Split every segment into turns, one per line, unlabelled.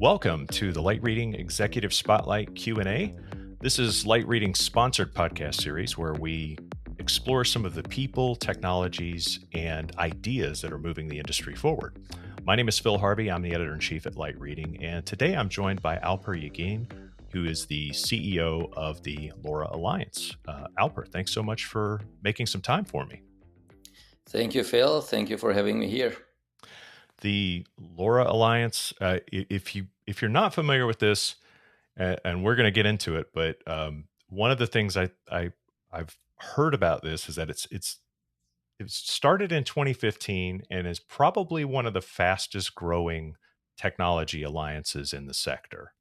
Welcome to the Light Reading Executive Spotlight Q&A. This is Light Reading's sponsored podcast series where we explore some of the people, technologies, and ideas that are moving the industry forward. My name is Phil Harvey. I'm the editor-in-chief at Light Reading, and today I'm joined by Alper Yegin, who is the CEO of the LoRa Alliance. Alper, thanks so much for making some time for me.
Thank you, Phil. Thank you for having me here.
The LoRa Alliance, if you're not familiar with this, and we're going to get into it, but one of the things I've heard about this is that it started in 2015 and is probably one of the fastest growing technology alliances in the sector,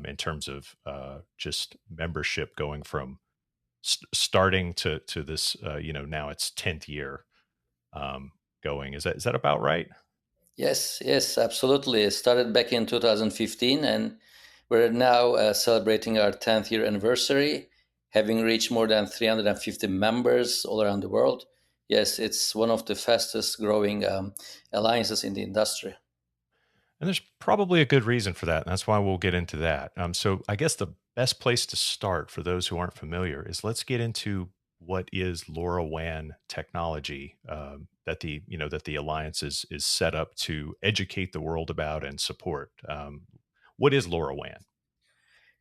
in terms of just membership going from starting to this, now it's 10th year going. Is that about right?
Yes, absolutely. It started back in 2015, and we're now celebrating our 10th year anniversary, having reached more than 350 members all around the world. Yes, it's one of the fastest growing alliances in the industry.
And there's probably a good reason for that. And that's why we'll get into that. So I guess the best place to start for those who aren't familiar is let's get into what is LoRaWAN technology, that the alliance is set up to educate the world about and support. What is LoRaWAN?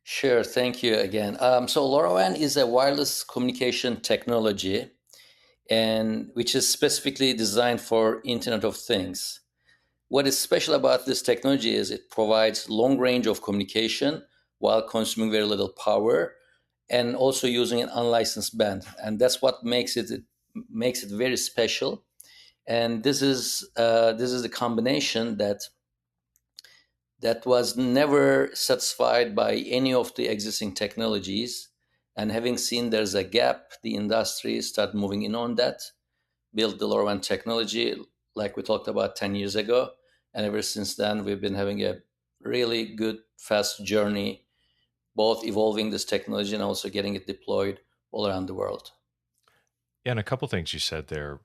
Sure, thank you again. So LoRaWAN is a wireless communication technology, and which is specifically designed for Internet of Things. What is special about this technology is it provides long range of communication while consuming very little power and also using an unlicensed band. And that's what makes it very special. And this is a combination that was never satisfied by any of the existing technologies. And having seen there's a gap, the industry started moving in on that, built the LoRaWAN technology, like we talked about 10 years ago. And ever since then, we've been having a really good, fast journey, both evolving this technology and also getting it deployed all around the world.
Yeah, and a couple things you said there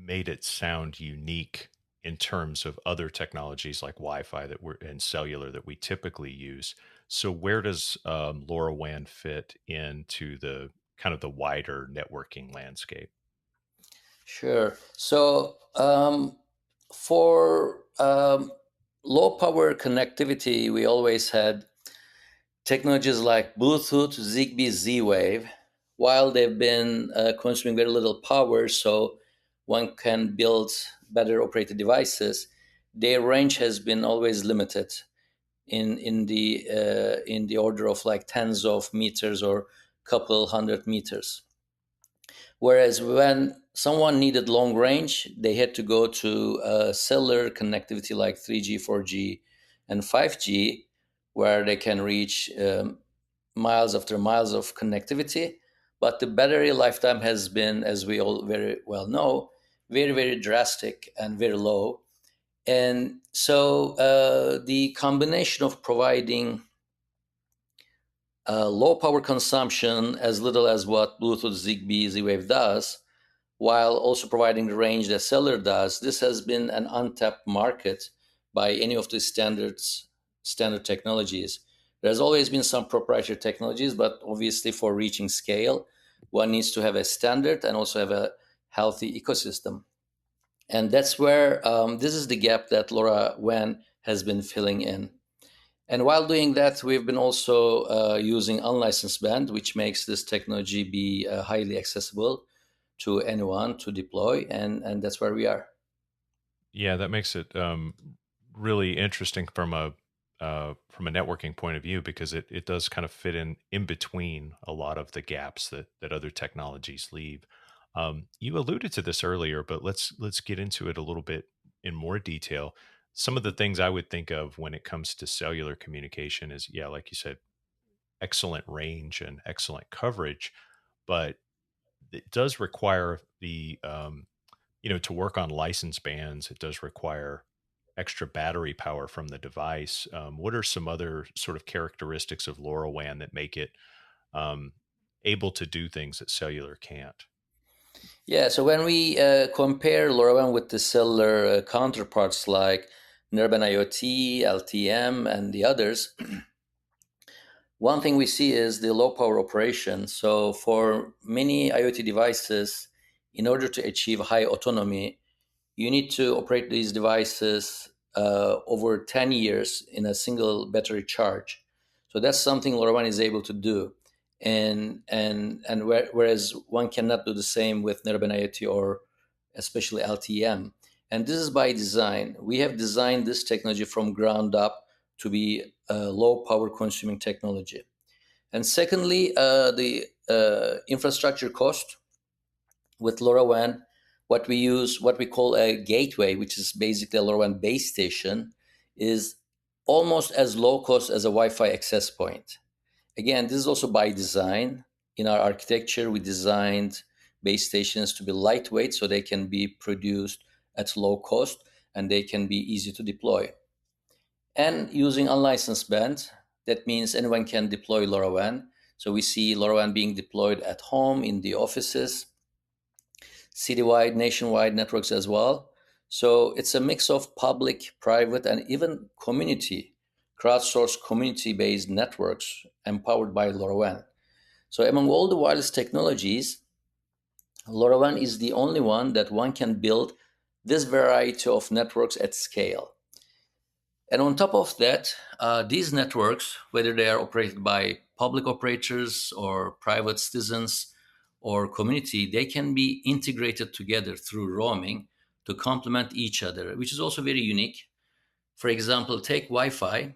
made it sound unique in terms of other technologies like Wi-Fi and cellular that we typically use. So where does LoRaWAN fit into the kind of the wider networking landscape?
Sure. So for low power connectivity, we always had technologies like Bluetooth, Zigbee, Z-Wave. While they've been consuming very little power, so one can build better operated devices, their range has been always limited in the order of like tens of meters or couple hundred meters. Whereas when someone needed long range, they had to go to cellular connectivity like 3G, 4G, and 5G, where they can reach miles after miles of connectivity. But the battery lifetime has been, as we all very well know, very, very drastic and very low. And so the combination of providing low power consumption as little as what Bluetooth, Zigbee, Z-Wave does, while also providing the range that cellular does, this has been an untapped market by any of the standard technologies. There's always been some proprietary technologies, but obviously for reaching scale, one needs to have a standard and also have a healthy ecosystem. And that's where this is the gap that LoRaWAN has been filling in. And while doing that, we've been also using unlicensed band, which makes this technology be highly accessible to anyone to deploy, and that's where we are.
Yeah, that makes it really interesting from a networking point of view because it does kind of fit in between a lot of the gaps that other technologies leave. You alluded to this earlier, but let's get into it a little bit in more detail. Some of the things I would think of when it comes to cellular communication is, yeah, like you said, excellent range and excellent coverage, but it does require to work on license bands. It does require extra battery power from the device. What are some other sort of characteristics of LoRaWAN that make it um, able to do things that cellular can't?
Yeah, so when we compare LoRaWAN with the cellular counterparts like Narrowband IoT, LTM, and the others, one thing we see is the low power operation. So for many IoT devices, in order to achieve high autonomy, you need to operate these devices over 10 years in a single battery charge. So that's something LoRaWAN is able to do. Whereas one cannot do the same with Narrowband IoT or especially LTM. And this is by design. We have designed this technology from ground up to be a low power consuming technology. And secondly, the infrastructure cost with LoRaWAN, what we call a gateway, which is basically a LoRaWAN base station, is almost as low cost as a Wi-Fi access point. Again, this is also by design. In our architecture, we designed base stations to be lightweight so they can be produced at low cost and they can be easy to deploy. And using unlicensed band, that means anyone can deploy LoRaWAN. So we see LoRaWAN being deployed at home, in the offices, citywide, nationwide networks as well. So it's a mix of public, private, and even community, crowdsourced community-based networks empowered by LoRaWAN. So among all the wireless technologies, LoRaWAN is the only one that one can build this variety of networks at scale. And on top of that, these networks, whether they are operated by public operators or private citizens or community, they can be integrated together through roaming to complement each other, which is also very unique. For example, take Wi-Fi.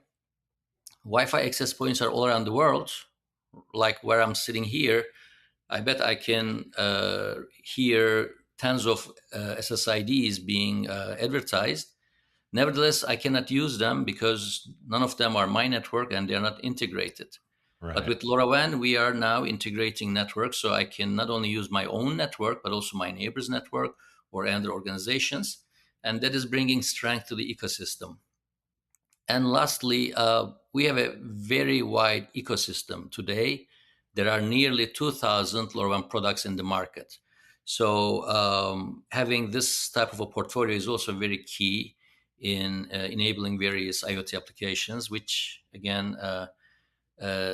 Wi-Fi access points are all around the world. Like where I'm sitting here, I bet I can hear tens of SSIDs being advertised. Nevertheless, I cannot use them because none of them are my network and they're not integrated. But
Right.
with LoRaWAN, we are now integrating networks, so I can not only use my own network, but also my neighbor's network or other organizations. And that is bringing strength to the ecosystem. And lastly, we have a very wide ecosystem today. There are nearly 2,000 LoRaWAN products in the market. So having this type of a portfolio is also very key in enabling various IoT applications, which again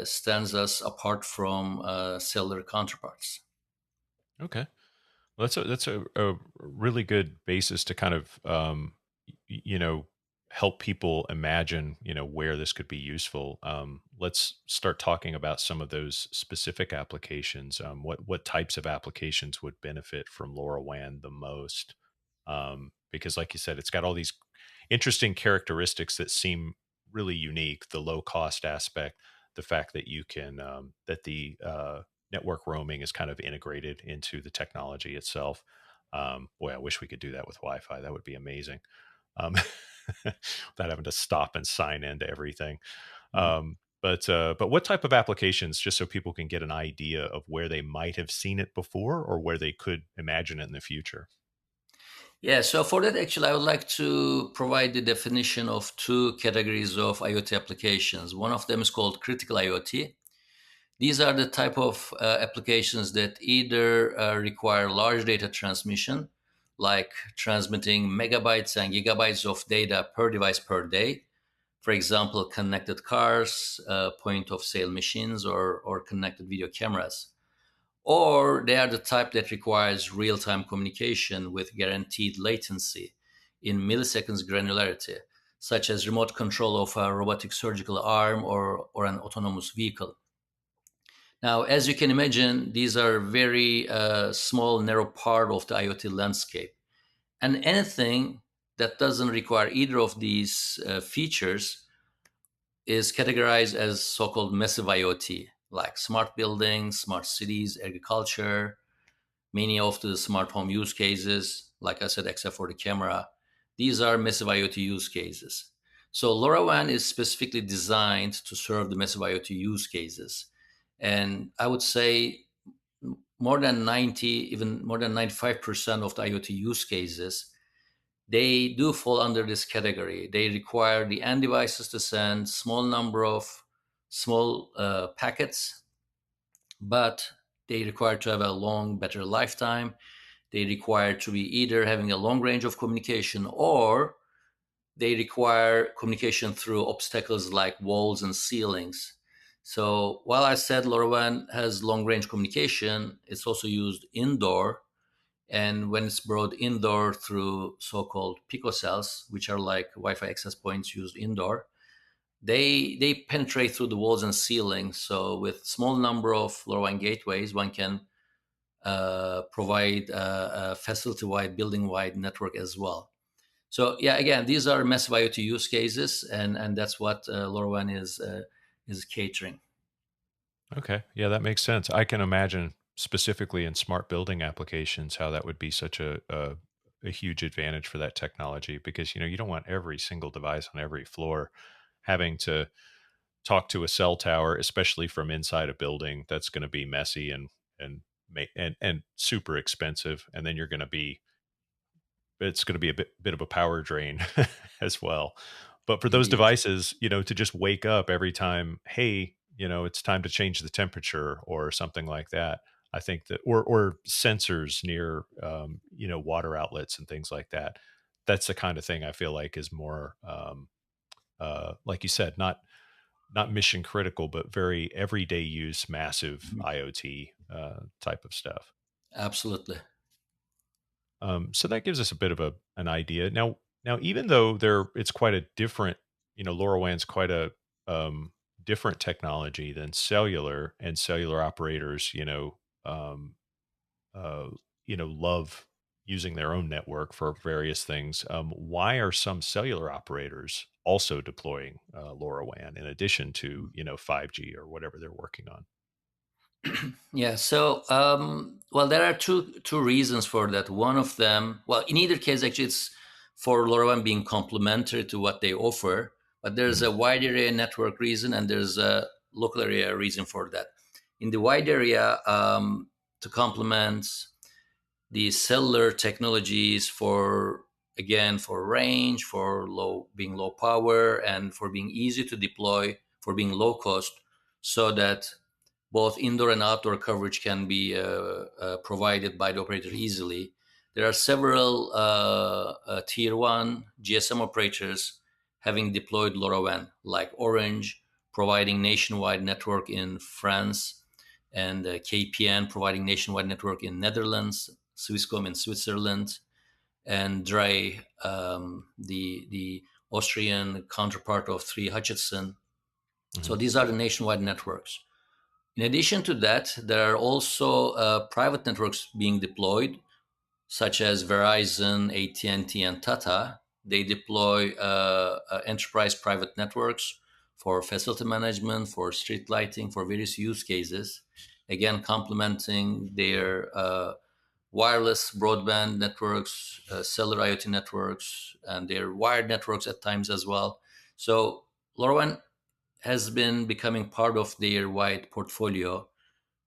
stands us apart from cellular counterparts.
Okay. Well, that's a really good basis to kind of help people imagine where this could be useful. Let's start talking about some of those specific applications. What types of applications would benefit from LoRaWAN the most? Because, like you said, it's got all these interesting characteristics that seem really unique. The low cost aspect, the fact that you can that the network roaming is kind of integrated into the technology itself. Boy, I wish we could do that with Wi-Fi. That would be amazing. Um, without having to stop and sign into everything.
Mhm.
But what type of applications, just so people can get an idea of where they might have seen it before or where they could imagine it in the future?
Yeah, so for that, actually, I would like to provide the definition of two categories of IoT applications. One of them is called critical IoT. These are the type of applications that either require large data transmission, like transmitting megabytes and gigabytes of data per device per day. For example, connected cars, point of sale machines, or connected video cameras. Or they are the type that requires real time communication with guaranteed latency in milliseconds granularity, such as remote control of a robotic surgical arm or an autonomous vehicle. Now, as you can imagine, these are very small, narrow part of the IoT landscape. And anything that doesn't require either of these features is categorized as so-called massive IoT, like smart buildings, smart cities, agriculture, many of the smart home use cases, like I said, except for the camera. These are massive IoT use cases. So LoRaWAN is specifically designed to serve the massive IoT use cases. And I would say more than 90, even more than 95% of the IoT use cases, they do fall under this category. They require the end devices to send small number of small packets, but they require to have a long battery lifetime. They require to be either having a long range of communication or they require communication through obstacles like walls and ceilings. So while I said LoRaWAN has long range communication, it's also used indoor. And when it's brought indoor through so-called picocells, which are like Wi-Fi access points used indoor, they penetrate through the walls and ceilings. So with small number of LoRaWAN gateways, one can provide a facility-wide, building-wide network as well. So yeah, again, these are massive IoT use cases, and that's what LoRaWAN is catering.
Okay. Yeah, that makes sense. I can imagine specifically in smart building applications how that would be such a huge advantage for that technology because you don't want every single device on every floor having to talk to a cell tower, especially from inside a building. That's going to be messy and super expensive, and then it's going to be a bit of a power drain as well. But for those
Indeed.
devices, to just wake up every time, hey, it's time to change the temperature or something like that. I think that, or sensors near, water outlets and things like that. That's the kind of thing I feel like is more, like you said, not mission critical, but very everyday use, massive
Mhm.
IoT type of stuff.
Absolutely.
So that gives us a bit of an idea. Now, even though it's quite a different, LoRaWAN's quite a different technology than cellular, and cellular operators, um, uh, love using their own network for various things. Why are some cellular operators also deploying LoRaWAN in addition to 5G or whatever they're working on?
Yeah. So, well, there are two reasons for that. One of them, well, in either case, actually, it's for LoRaWAN being complementary to what they offer. But there's
Mhm.
a wide area network reason, and there's a local area reason for that. In the wide area, to complement the cellular technologies for, again, for range, for low power, and for being easy to deploy, for being low cost, so that both indoor and outdoor coverage can be provided by the operator easily. There are several tier one GSM operators having deployed LoRaWAN, like Orange providing nationwide network in France, and KPN providing nationwide network in Netherlands, Swisscom in Switzerland, and Drei, the Austrian counterpart of 3 Hutchison. So
Mhm.
these are the nationwide networks. In addition to that, there are also private networks being deployed, such as Verizon, AT&T, and Tata. They deploy enterprise private networks for facility management, for street lighting, for various use cases. Again, complementing their wireless broadband networks, cellular IoT networks, and their wired networks at times as well. So LoRaWAN has been becoming part of their wide portfolio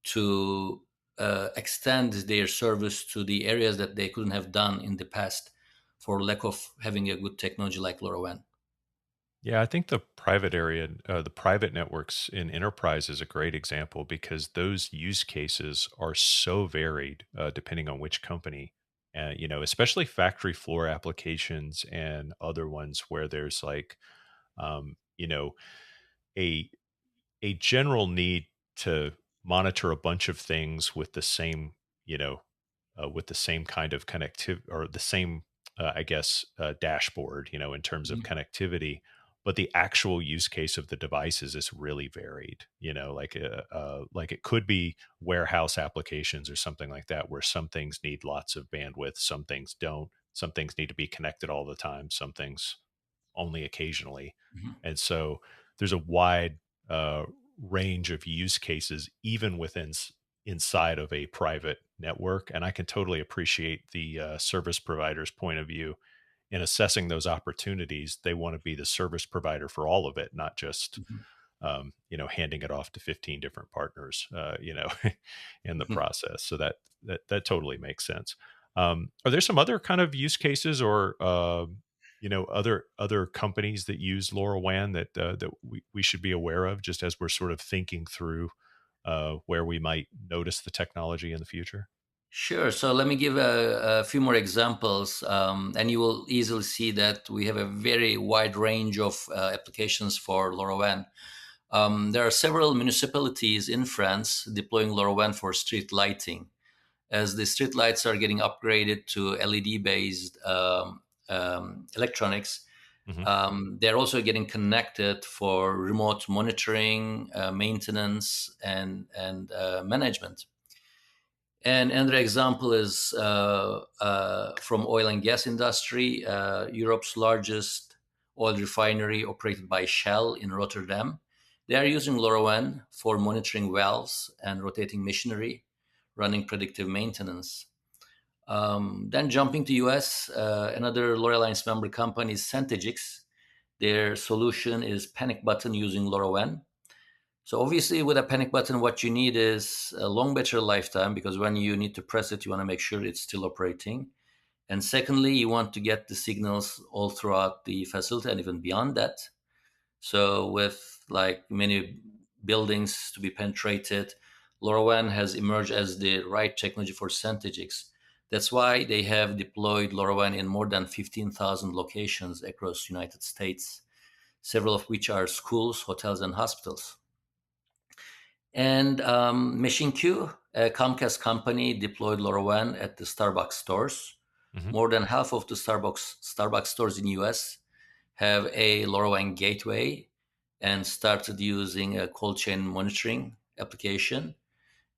to extend their service to the areas that they couldn't have done in the past for lack of having a good technology like LoRaWAN.
Yeah, I think the private networks in enterprise is a great example because those use cases are so varied depending on which company. Especially factory floor applications and other ones where there's like, um, you know, a a general need to monitor a bunch of things with the same, with the same kind of connectivity or the same, I guess, dashboard, in terms of
Mhm.
connectivity. But the actual use case of the devices is really varied. Like it could be warehouse applications or something like that, where some things need lots of bandwidth, some things don't. Some things need to be connected all the time. Some things only occasionally.
Mhm.
And so there's a wide range of use cases, even inside of a private network. And I can totally appreciate the service provider's point of view in assessing those opportunities. They want to be the service provider for all of it, not just
Mhm.
handing it off to 15 different partners, in the
Mhm.
process. So that totally makes sense. Are there some other kind of use cases or other companies that use LoRaWAN that we should be aware of, just as we're sort of thinking through where we might notice the technology in the future?
Sure. So let me give a few more examples, and you will easily see that we have a very wide range of applications for LoRaWAN. There are several municipalities in France deploying LoRaWAN for street lighting. As the street lights are getting upgraded to LED based electronics,
Hmm.
they're also getting connected for remote monitoring, maintenance, and management. And another example is from oil and gas industry. Europe's largest oil refinery, operated by Shell in Rotterdam, they are using LoRaWAN for monitoring valves and rotating machinery, running predictive maintenance. Then jumping to US, another LoRa Alliance member company is Centegix. Their solution is panic button using LoRaWAN. So obviously, with a panic button, what you need is a long battery lifetime, because when you need to press it, you want to make sure it's still operating. And secondly, you want to get the signals all throughout the facility and even beyond that. So with like many buildings to be penetrated, LoRaWAN has emerged as the right technology for Centegix. That's why they have deployed LoRaWAN in more than 15,000 locations across the United States, several of which are schools, hotels, and hospitals. And Machine Q, a Comcast company, deployed LoRaWAN at the Starbucks stores.
Hmm.
More than half of the Starbucks stores in US have a LoRaWAN gateway and started using a cold chain monitoring application.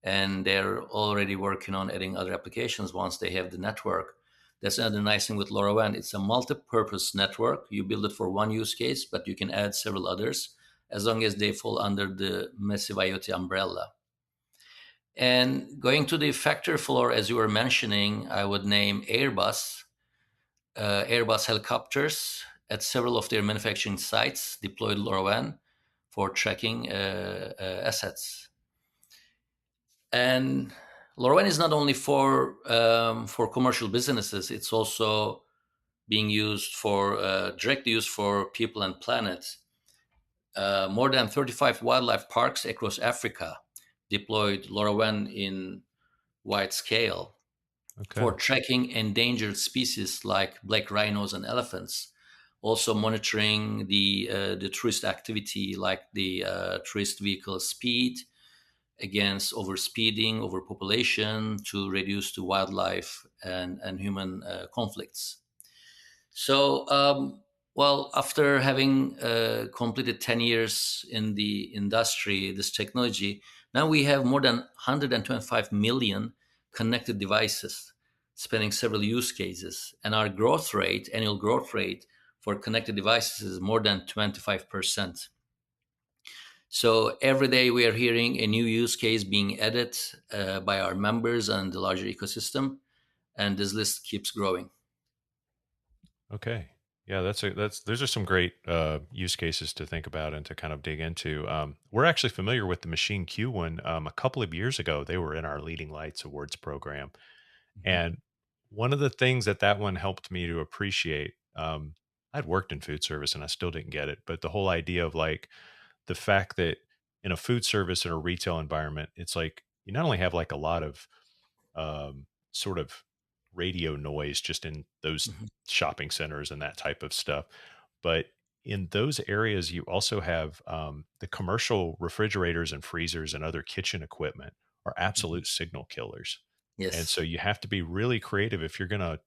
And they're already working on adding other applications once they have the network. That's another nice thing with LoRaWAN. It's a multi-purpose network. You build it for one use case, but you can add several others as long as they fall under the massive IoT umbrella. And going to the factory floor, as you were mentioning, I would name Airbus. Airbus helicopters at several of their manufacturing sites deployed LoRaWAN for tracking assets. And LoRaWAN is not only for commercial businesses; it's also being used for direct use for people and planet. More than 35 wildlife parks across Africa deployed LoRaWAN in wide scale for
Okay.
tracking endangered species like black rhinos and elephants. Also monitoring the tourist activity, like the tourist vehicle speed against overspeeding, overpopulation, to reduce the wildlife and human conflicts. So, well, after having completed 10 years in the industry, this technology, now we have more than 125 million connected devices spanning several use cases. And our growth rate, annual growth rate for connected devices is more than 25%. So every day we are hearing a new use case being added by our members and the larger ecosystem, and this list keeps growing.
Okay. Yeah, that's those are some great use cases to think about and to kind of dig into. We're actually familiar with the Machine Q one. A couple of years ago, they were in our Leading Lights Awards program,
Mhm.
and one of the things that that one helped me to appreciate. I'd worked in food service and I still didn't get it, but the whole idea of like the fact that in a food service or a retail environment, it's like you not only have like a lot of sort of radio noise just in those
Mhm.
shopping centers and that type of stuff. But in those areas, you also have the commercial refrigerators and freezers and other kitchen equipment are
Mhm.
absolute signal killers. And so
Yes.
you have to be really creative if you're going to,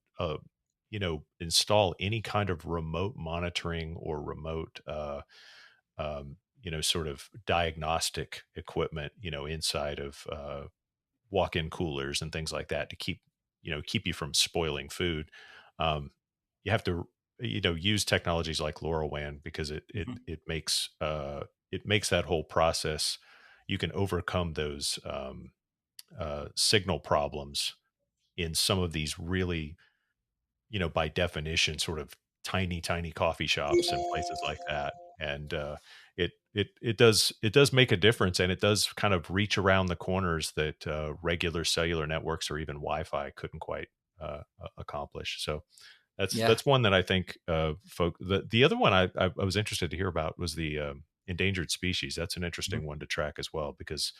install any kind of remote monitoring or remote, sort of diagnostic equipment, inside of walk-in coolers and things like that to keep you from spoiling food. Um, you have to use technologies like LoRaWAN because
Mhm.
it makes that whole process. You can overcome those signal problems in some of these really, by definition, sort of tiny coffee shops and places like that. And it does make a difference, and it does kind of reach around the corners that regular cellular networks or even Wi-Fi couldn't quite accomplish. So
Yeah.
that's one that I think the other one I was interested to hear about was the endangered species. That's an
Mhm.
interesting one to track as well because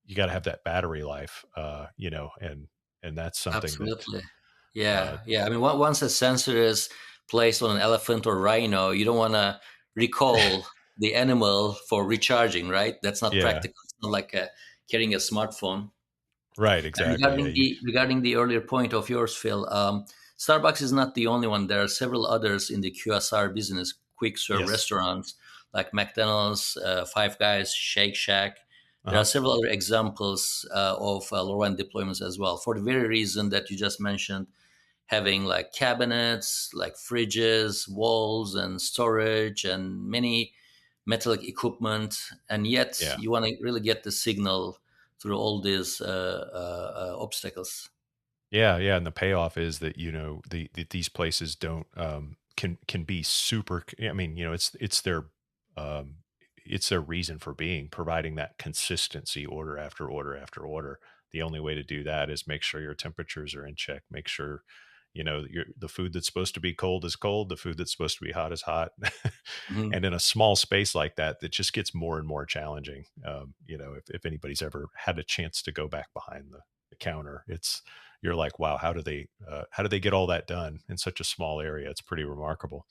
you got to have that battery life, and and that's something that
Absolutely.
uh,
Yeah, yeah. I mean, once a sensor is placed on an elephant or rhino, you don't want to recall the animal for recharging, right? That's not
yeah,
practical. It's not like carrying a smartphone.
right,
And
exactly, yeah, you,
regarding the earlier point of yours, Phil, Starbucks is not the only one. There are several others in the QSR business, quick serve
yes,
restaurants like McDonald's, Five Guys, Shake Shack. There are
uh-huh,
several other examples of LoRaWAN deployments as well, for the very reason that you just mentioned, having like cabinets, like fridges, walls, and storage, and many metallic equipment, and yet
yeah.
you want to really get the signal through all these obstacles.
Yeah, yeah, and the payoff is that these places don't can be super. I mean, um, it's their reason for being, providing that consistency, order after order after order. The only way to do that is make sure your temperatures are in check. Make sure the food that's supposed to be cold is cold. The food that's supposed to be hot is hot.
Mhm.
And in a small space like that, that just gets more and more challenging. If anybody's ever had a chance to go back behind the counter, it's you're like, wow, how do they get all that done in such a small area? It's pretty remarkable.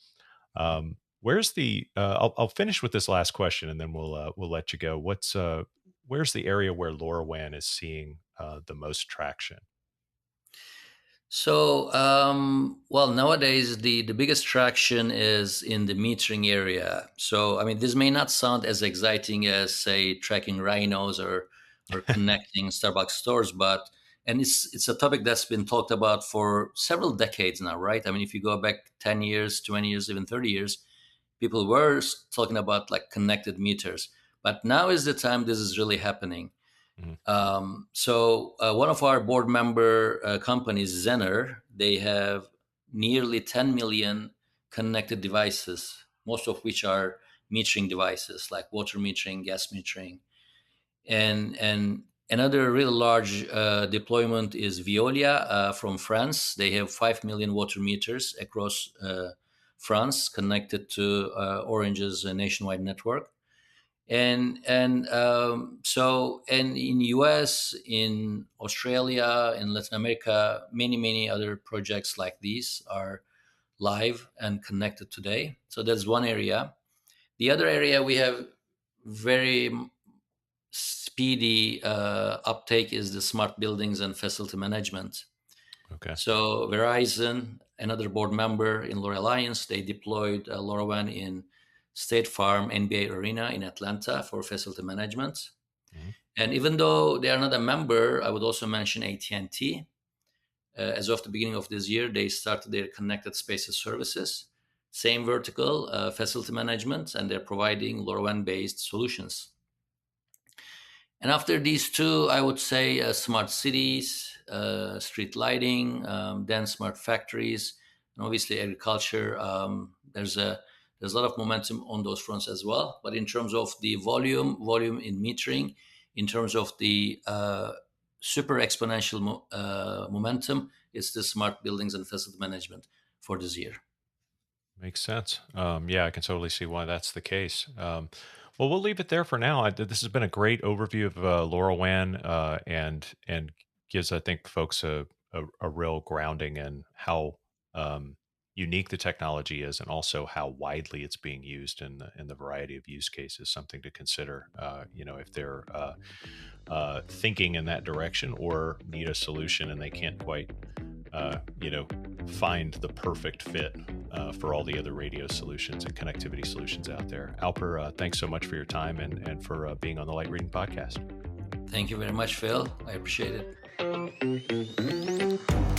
Where's the? I'll finish with this last question, and then we'll let you go. Where's the area where LoRaWAN is seeing the most traction?
So, well, nowadays the biggest traction is in the metering area. So, I mean, this may not sound as exciting as, say, tracking rhinos or connecting Starbucks stores, but and it's a topic that's been talked about for several decades now, right? I mean, if you go back 10 years, 20 years, even 30 years, people were talking about like connected meters. But now is the time this is really happening.
Mhm.
One of our board member companies, Zener, they have nearly 10 million connected devices, most of which are metering devices like water metering, gas metering, and another really large deployment is Veolia from France. They have 5 million water meters across France connected to Orange's nationwide network, and in US, in Australia, in Latin America, many other projects like these are live and connected today. So that's one area. The other area we have very speedy uptake is the smart buildings and facility management.
Okay.
So Verizon, another board member in LoRa Alliance, they deployed LoRaWAN in State Farm NBA Arena in Atlanta for facility management.
Mhm.
And even though they are not a member, I would also mention AT&T. As of the beginning of this year, they started their connected spaces services, same vertical, facility management, and they're providing LoRaWAN-based solutions. And after these two, I would say smart cities, street lighting, then smart factories, and obviously agriculture. There's a lot of momentum on those fronts as well. But in terms of the volume in metering, in terms of the super exponential momentum, it's the smart buildings and facility management for this year.
Makes sense. Yeah, I can totally see why that's the case. Well, we'll leave it there for now. This has been a great overview of LoRaWAN, and gives, I think, folks a real grounding in how unique the technology is, and also how widely it's being used in the variety of use cases. Something to consider. If they're thinking in that direction or need a solution and they can't quite uh, you know, find the perfect fit for all the other radio solutions and connectivity solutions out there. Alper, thanks so much for your time and for being on the Light Reading Podcast.
Thank you very much, Phil. I appreciate it.